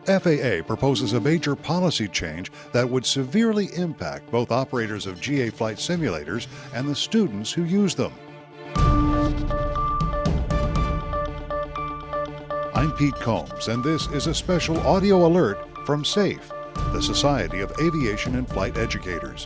FAA proposes a major policy change that would severely impact both operators of GA flight simulators and the students who use them. I'm Pete Combs, and this is a special audio alert from SAFE, the Society of Aviation and Flight Educators.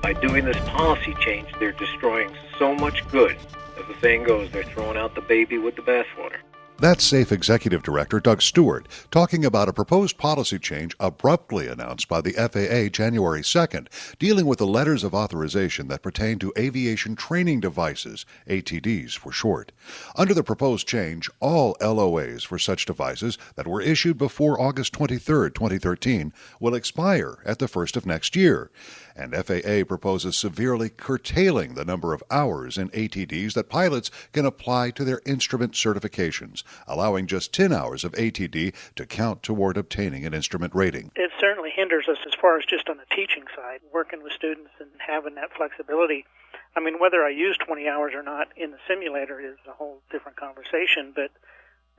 By doing this policy change, they're destroying so much good. As the saying goes, they're throwing out the baby with the bathwater. That's SAFE Executive Director Doug Stewart talking about a proposed policy change abruptly announced by the FAA January 2nd, dealing with the letters of authorization that pertain to aviation training devices, ATDs for short. Under the proposed change, all LOAs for such devices that were issued before August 23, 2013, will expire at the first of next year. And FAA proposes severely curtailing the number of hours in ATDs that pilots can apply to their instrument certifications, allowing just 10 hours of ATD to count toward obtaining an instrument rating. It certainly hinders us as far as just on the teaching side, working with students and having that flexibility. I mean, whether I use 20 hours or not in the simulator is a whole different conversation, but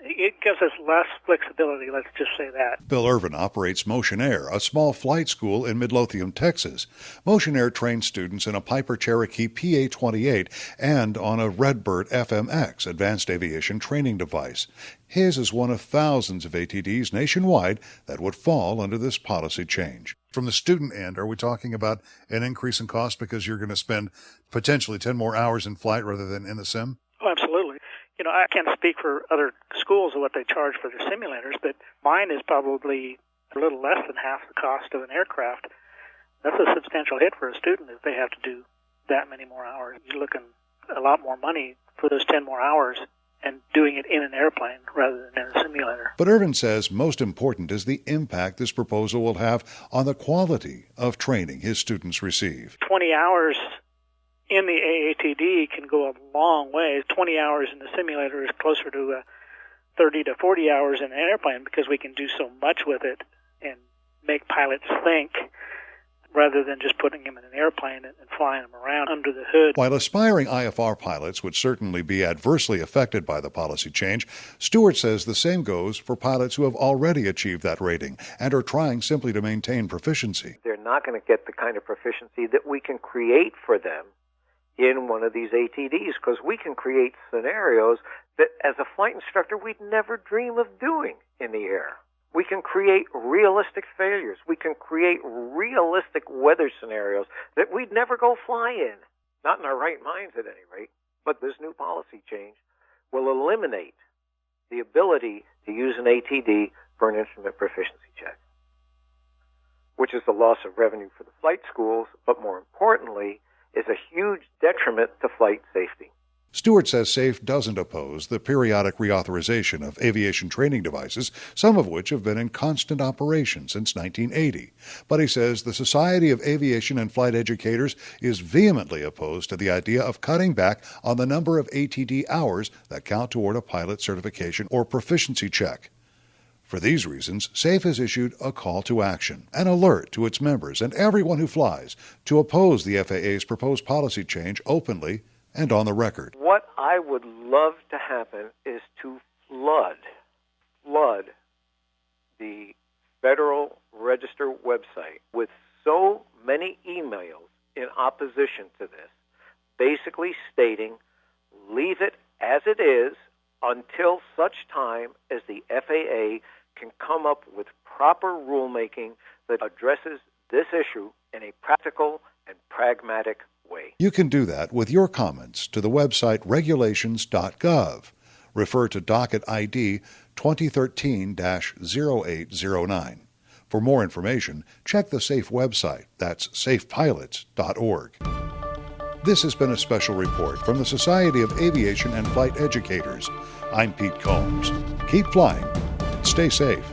it gives us less flexibility, let's just say that. Bill Irvin operates Motion Air, a small flight school in Midlothian, Texas. Motion Air trains students in a Piper Cherokee PA-28 and on a Redbird FMX, Advanced Aviation Training Device. His is one of thousands of ATDs nationwide that would fall under this policy change. From the student end, are we talking about an increase in cost because you're going to spend potentially 10 more hours in flight rather than in the sim? Oh, absolutely. You know, I can't speak for other schools or what they charge for their simulators, but mine is probably a little less than half the cost of an aircraft. That's a substantial hit for a student if they have to do that many more hours. You're looking a lot more money for those 10 more hours and doing it in an airplane rather than in a simulator. But Irvin says most important is the impact this proposal will have on the quality of training his students receive. 20 hours in the AATD can go a long way. 20 hours in the simulator is closer to 30 to 40 hours in an airplane because we can do so much with it and make pilots think rather than just putting them in an airplane and flying them around under the hood. While aspiring IFR pilots would certainly be adversely affected by the policy change, Stewart says the same goes for pilots who have already achieved that rating and are trying simply to maintain proficiency. They're not going to get the kind of proficiency that we can create for them in one of these ATDs, because we can create scenarios that as a flight instructor we'd never dream of doing in the air. We can create realistic failures. We can create realistic weather scenarios that we'd never go fly in. Not in our right minds at any rate. But this new policy change will eliminate the ability to use an ATD for an instrument proficiency check, which is the loss of revenue for the flight schools, but more importantly, is a huge detriment to flight safety. Stewart says SAFE doesn't oppose the periodic reauthorization of aviation training devices, some of which have been in constant operation since 1980. But he says the Society of Aviation and Flight Educators is vehemently opposed to the idea of cutting back on the number of ATD hours that count toward a pilot certification or proficiency check. For these reasons, SAFE has issued a call to action, an alert to its members and everyone who flies to oppose the FAA's proposed policy change openly and on the record. What I would love to happen is to flood the Federal Register website with so many emails in opposition to this, basically stating, leave it as it is until such time as the FAA can come up with proper rulemaking that addresses this issue in a practical and pragmatic way. You can do that with your comments to the website regulations.gov. Refer to docket ID 2013-0809. For more information, check the SAFE website. That's safepilots.org. This has been a special report from the Society of Aviation and Flight Educators. I'm Pete Combs. Keep flying and stay safe.